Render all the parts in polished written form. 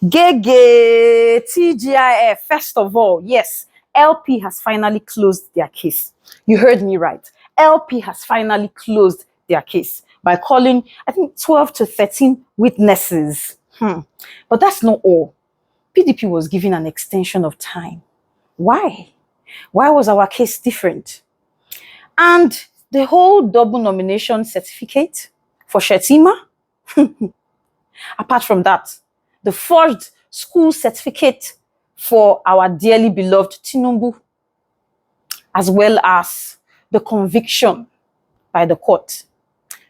Gege, TGIF, first of all, yes, LP has finally closed their case. You heard me right. LP has finally closed their case by calling, I think, 12 to 13 witnesses. But that's not all. PDP was given an extension of time. Why? Why was our case different? And the whole double nomination certificate for Shetima, apart from that, the forged school certificate for our dearly beloved Tinubu, as well as the conviction by the court.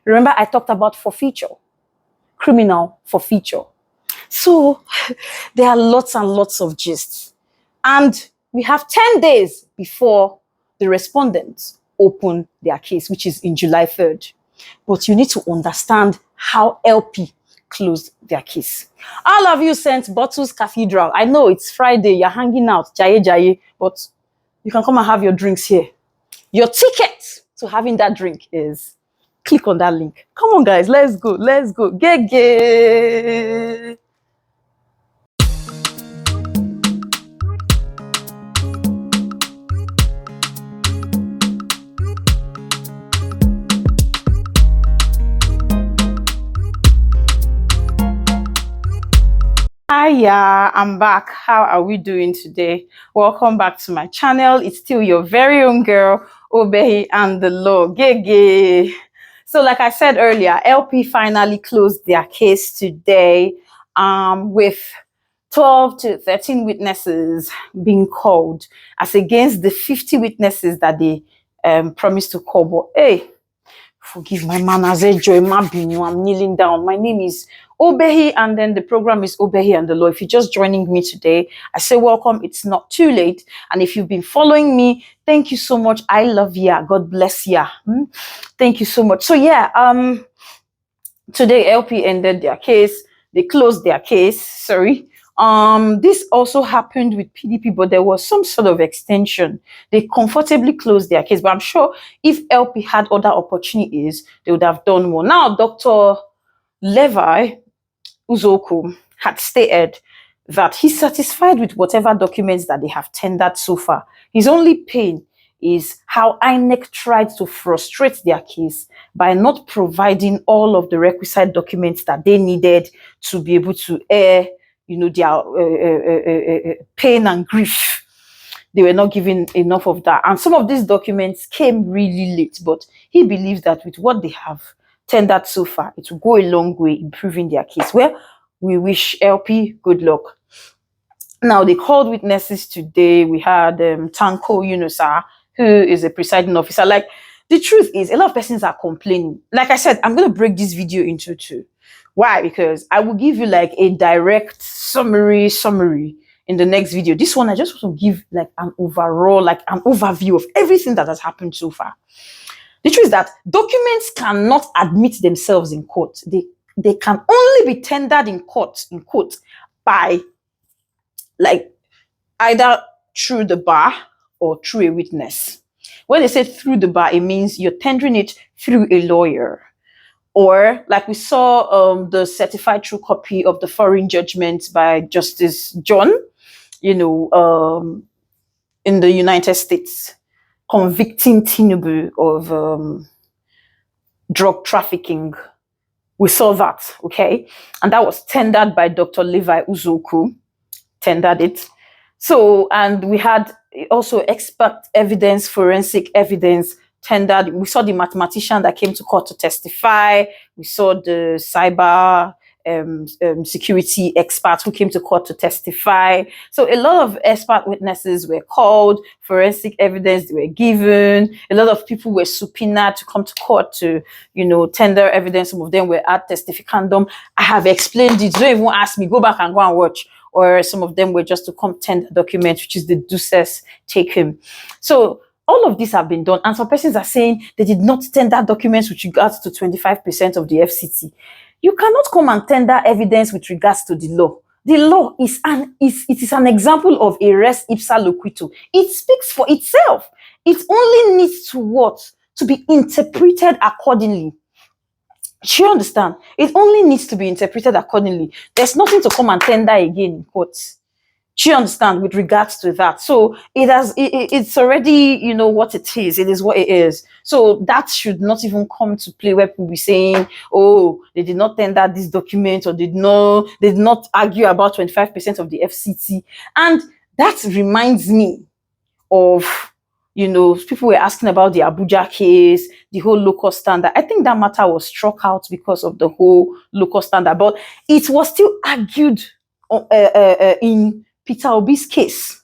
Remember, I talked about forfeiture, criminal forfeiture. So there are lots and lots of gists. And we have 10 days before the respondents open their case, which is in July 3rd. But you need to understand how LP closed their case. All of you sent Bottles Cathedral. I know it's Friday, you're hanging out, jaye, but you can come and have your drinks here. Your ticket to having that drink is click on that link. Come on, guys, let's go. Gege. Hiya, I'm back. How are we doing today? Welcome back to my channel. It's still your very own girl, Obehi and the Law. Gege. So like I said earlier, LP finally closed their case today with 12 to 13 witnesses being called as against the 50 witnesses that they promised to call. But hey, forgive my manners, Joy Mabinu. I'm kneeling down. My name is Obehi, and then the program is Obehi and the Law. If you're just joining me today, I say welcome. It's not too late. And if you've been following me, thank you so much. I love ya. God bless ya. Thank you so much. So yeah, today LP ended their case. They closed their case. Sorry. This also happened with PDP, but there was some sort of extension. They comfortably closed their case, but I'm sure if LP had other opportunities, they would have done more. Now, Dr. Levi Uzoku had stated that he's satisfied with whatever documents that they have tendered so far. His only pain is how INEC tried to frustrate their case by not providing all of the requisite documents that they needed to be able to air, their pain and grief. They were not given enough of that. And some of these documents came really late, but he believes that with what they have tendered so far, it will go a long way improving their case. Well, we wish LP good luck. Now, they called witnesses today. We had Tanko Yunusa, who is a presiding officer. Like, the truth is, a lot of persons are complaining. Like I said, I'm going to break this video into two. Why? Because I will give you like a direct summary in the next video. This one, I just want to give like an overall, like an overview of everything that has happened so far. The truth is that documents cannot admit themselves in court. They can only be tendered in court, by like either through the bar or through a witness. When they say through the bar, it means you're tendering it through a lawyer. Or like we saw the certified true copy of the foreign judgment by Justice John, in the United States, convicting Tinubu of drug trafficking. We saw that, okay? And that was tendered by Dr. Levi Uzoku, tendered it. So, and we had also expert evidence, forensic evidence tendered. We saw the mathematician that came to court to testify. We saw the cyber security expert who came to court to testify. So a lot of expert witnesses were called, forensic evidence they were given. A lot of people were subpoenaed to come to court to, tender evidence. Some of them were at testificandum. I have explained it. Don't even ask me. Go back and go and watch. Or some of them were just to come tender documents, which is the Duces Taken. So all of these have been done. And some persons are saying they did not tender documents with regards to 25% of the FCT. You cannot come and tender evidence with regards to the law. The law is an example of a res ipsa loquitur. It speaks for itself. It only needs to be interpreted accordingly. Do you understand? It only needs to be interpreted accordingly. There's nothing to come and tender again in court. Do you understand with regards to that? So it's already, what it is. It is what it is. So that should not even come to play where people be saying, oh, they did not tender this document or they did not argue about 25% of the FCT. And that reminds me of, people were asking about the Abuja case, the whole local standard. I think that matter was struck out because of the whole local standard, but it was still argued in Peter Obi's case.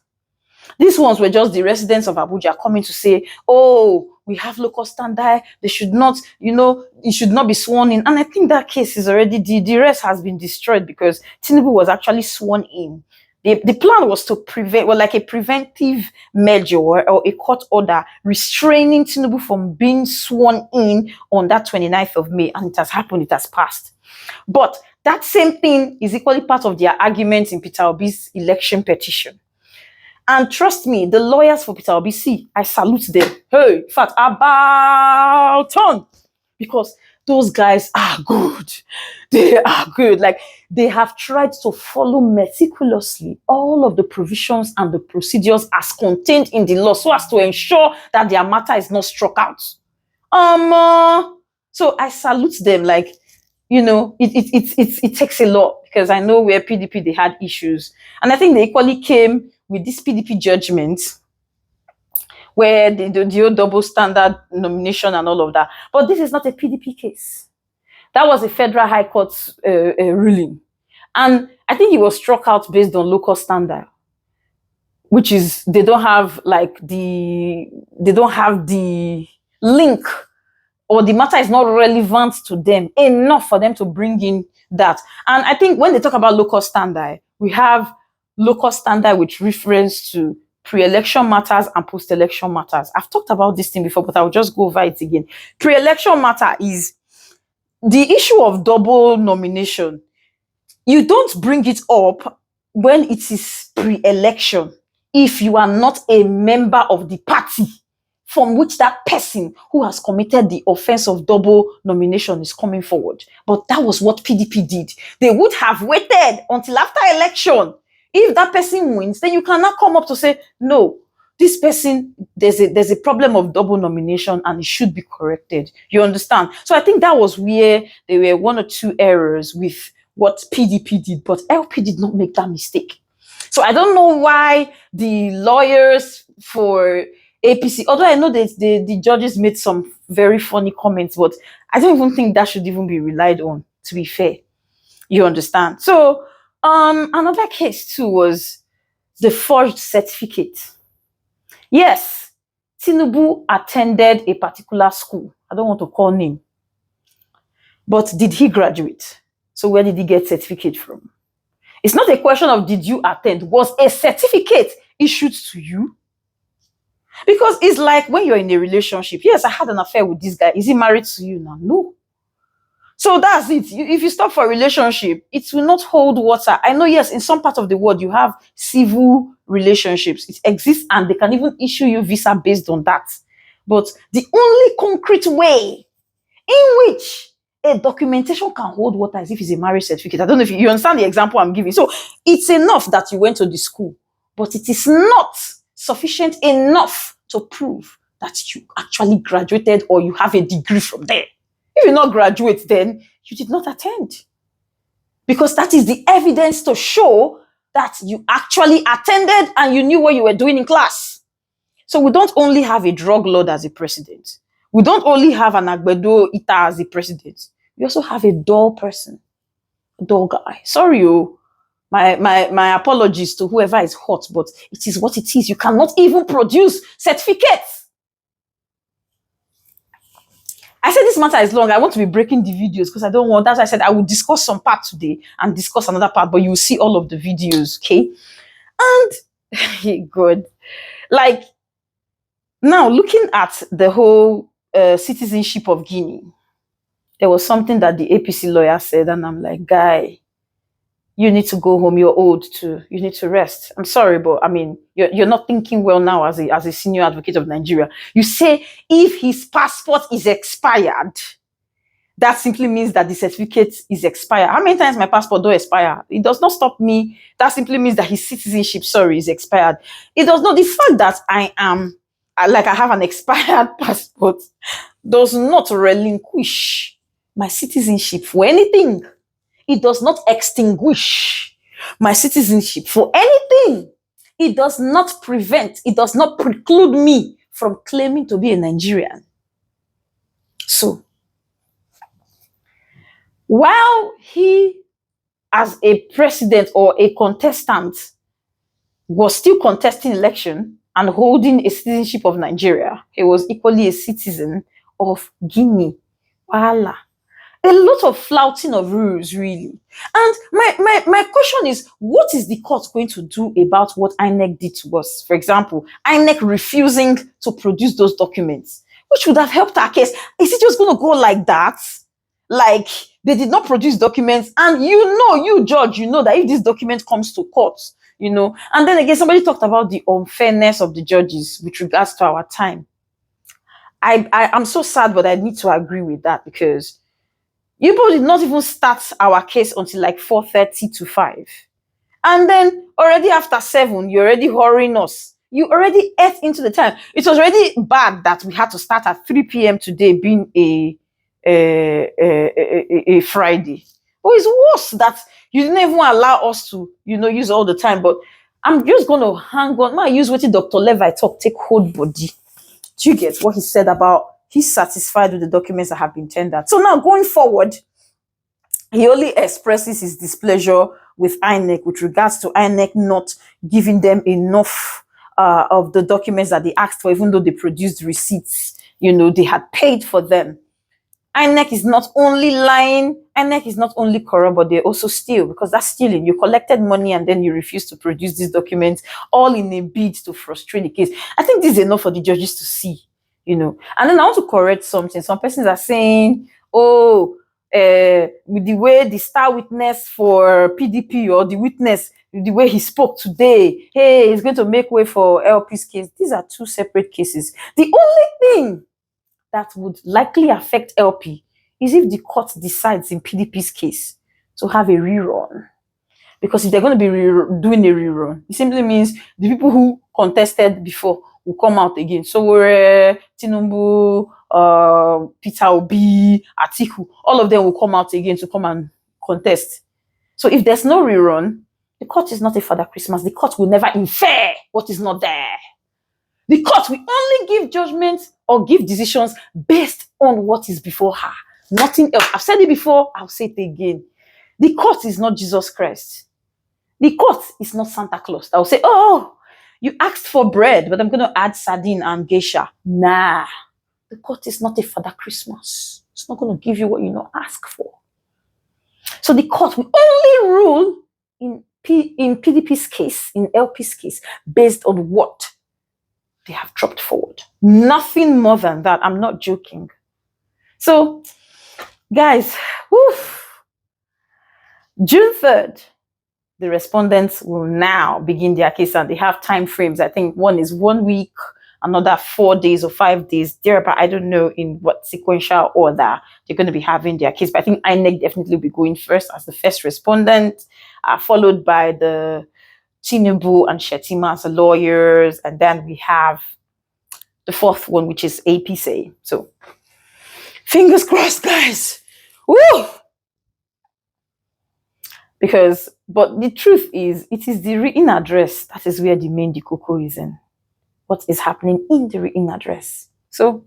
These ones were just the residents of Abuja coming to say, oh, we have local standard. They should not, it should not be sworn in. And I think that case is already, the rest has been destroyed because Tinubu was actually sworn in. The plan was to prevent, like a preventive measure or a court order restraining Tinubu from being sworn in on that 29th of May. And it has happened, it has passed. But that same thing is equally part of their arguments in Peter Obi's election petition. And trust me, the lawyers for Peter Obi, see, I salute them. Hey, in fact, about turn. Because those guys are good. They are good. Like, they have tried to follow meticulously all of the provisions and the procedures as contained in the law so as to ensure that their matter is not struck out. So I salute them. Like, it takes a lot because I know where PDP, they had issues. And I think they equally came with this PDP judgment where they do the double standard nomination and all of that. But this is not a PDP case. That was a federal high court ruling. And I think it was struck out based on local standard, which is they don't have the link, or the matter is not relevant to them enough for them to bring in that. And I think when they talk about local standard, we have local standard with reference to pre-election matters and post-election matters. I've talked about this thing before, but I'll just go over it again. Pre-election matter is the issue of double nomination. You don't bring it up when it is pre-election if you are not a member of the party from which that person who has committed the offense of double nomination is coming forward. But that was what PDP did. They would have waited until after election. If that person wins, then you cannot come up to say, no, this person, there's a problem of double nomination and it should be corrected. You understand? So I think that was where there were one or two errors with what PDP did, but LP did not make that mistake. So I don't know why the lawyers for APC, although I know that the judges made some very funny comments, but I don't even think that should even be relied on, to be fair. You understand? So another case too was the forged certificate. Yes, Tinubu attended a particular school. I don't want to call name. But did he graduate? So where did he get certificate from? It's not a question of did you attend. Was a certificate issued to you? Because it's like when you're in a relationship. Yes, I had an affair with this guy. Is he married to you now? No. So that's it. If you stop for a relationship, it will not hold water. I know, yes, in some part of the world, you have civil relationships. It exists and they can even issue you visa based on that. But the only concrete way in which a documentation can hold water is if it's a marriage certificate. I don't know if you understand the example I'm giving. So it's enough that you went to the school, but it is not sufficient enough to prove that you actually graduated or you have a degree from there. If you not graduate, then you did not attend. Because that is the evidence to show that you actually attended and you knew what you were doing in class. So we don't only have a drug lord as a president. We don't only have an Agbedo Ita as the president. We also have a dull person, a dull guy. Sorry, my apologies to whoever is hot, but it is what it is. You cannot even produce certificates. I said this matter is long. I want to be breaking the videos because I don't want. That's why I said I will discuss some part today and discuss another part, but you will see all of the videos, okay? And good. Like, now looking at the whole citizenship of Guinea, there was something that the APC lawyer said, and I'm like, guy, you need to go home. You're old too. You need to rest. I'm sorry, but I mean, you're not thinking well now as a senior advocate of Nigeria. You say if his passport is expired, that simply means that the certificate is expired. How many times my passport don't expire? It does not stop me. That simply means that his citizenship, sorry, is expired. It does not. The fact that I have an expired passport does not relinquish my citizenship for anything. It does not extinguish my citizenship for anything. It does not prevent, it does not preclude me from claiming to be a Nigerian. So, while he, as a president or a contestant, was still contesting election and holding a citizenship of Nigeria, he was equally a citizen of Guinea. Voila. A lot of flouting of rules, really. And my question is, what is the court going to do about what INEC did to us? For example, INEC refusing to produce those documents, which would have helped our case. Is it just going to go like that? Like, they did not produce documents, and you judge, that if this document comes to court, and then again, somebody talked about the unfairness of the judges with regards to our time. I'm so sad, but I need to agree with that, because you people did not even start our case until like 4:30 to 5. And then already after 7, you're already hurrying us. You already ate into the time. It was already bad that we had to start at 3 p.m. today, being a Friday. Oh, it's worse that you didn't even allow us to, use all the time. But I'm just going to hang on. I use what Dr. Levi talk, take hold body. Do you get what he said about he's satisfied with the documents that have been tendered? So now going forward, he only expresses his displeasure with INEC with regards to INEC not giving them enough of the documents that they asked for, even though they produced receipts. They had paid for them. INEC is not only lying, INEC is not only corrupt, but they also steal, because that's stealing. You collected money and then you refuse to produce these documents, all in a bid to frustrate the case. I think this is enough for the judges to see, And then I want to correct something. Some persons are saying, with the way the star witness for PDP, or the witness, the way he spoke today, hey, he's going to make way for LP's case. These are two separate cases. The only thing that would likely affect LP is if the court decides in PDP's case to have a rerun. Because if they're going to be doing a rerun, it simply means the people who contested before will come out again. So we're Tinubu, Peter Obi, Atiku, all of them will come out again to come and contest. So if there's no rerun, the court is not a Father Christmas. The court will never infer what is not there. The court will only give judgments or give decisions based on what is before her. Nothing else. I've said it before, I'll say it again. The court is not Jesus Christ. The court is not Santa Claus. I'll say, oh, you asked for bread, but I'm going to add sardine and geisha. Nah. The court is not a Father Christmas. It's not going to give you what you ask for. So the court will only rule in PDP's case, in LP's case, based on what they have dropped forward. Nothing more than that. I'm not joking. So, guys, June 3rd, the respondents will now begin their case, and they have time frames. I think one is 1 week, another 4 days or 5 days, thereabout. I don't know in what sequential order they're going to be having their case, but I think INEC definitely will be going first as the first respondent, followed by the Tinubu and Shettima as the lawyers, and then we have the fourth one, which is APC. So, fingers crossed, guys. Woo! But the truth is, it is the written address that is where the main cocoa is in. What is happening in the written address. So,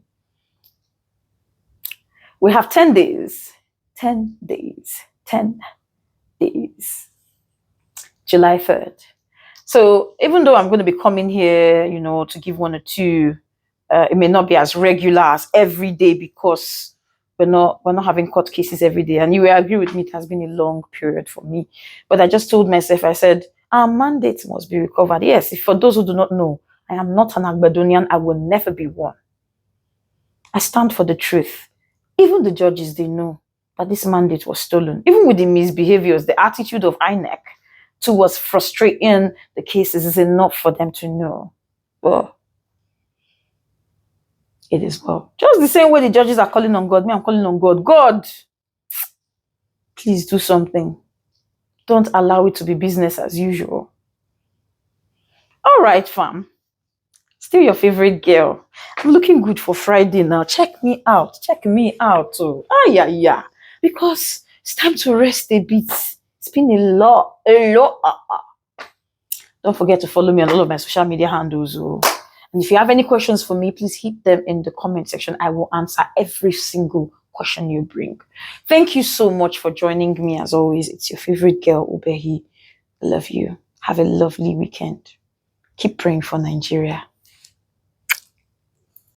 we have 10 days. 10 days. 10 days. July 3rd. So even though I'm going to be coming here, to give 1 or 2, it may not be as regular as every day, because we're not having court cases every day. And you will agree with me, it has been a long period for me. But I just told myself, I said, our mandate must be recovered. Yes, for those who do not know, I am not an Agbadonian. I will never be one. I stand for the truth. Even the judges, they know that this mandate was stolen. Even with the misbehaviors, the attitude of INEC towards frustrating the cases is enough for them to know. But It is well. Just the same way the judges are calling on God, me, I'm calling on God. God, please do something. Don't allow it to be business as usual. All right, fam. Still your favorite girl. I'm looking good for Friday now. Check me out. Check me out. Oh, yeah. Because it's time to rest a bit. It's been a lot. Don't forget to follow me on all of my social media handles. Oh. And if you have any questions for me, please hit them in the comment section. I will answer every single question you bring. Thank you so much for joining me. As always, it's your favorite girl, Ubehi. I love you. Have a lovely weekend. Keep praying for Nigeria.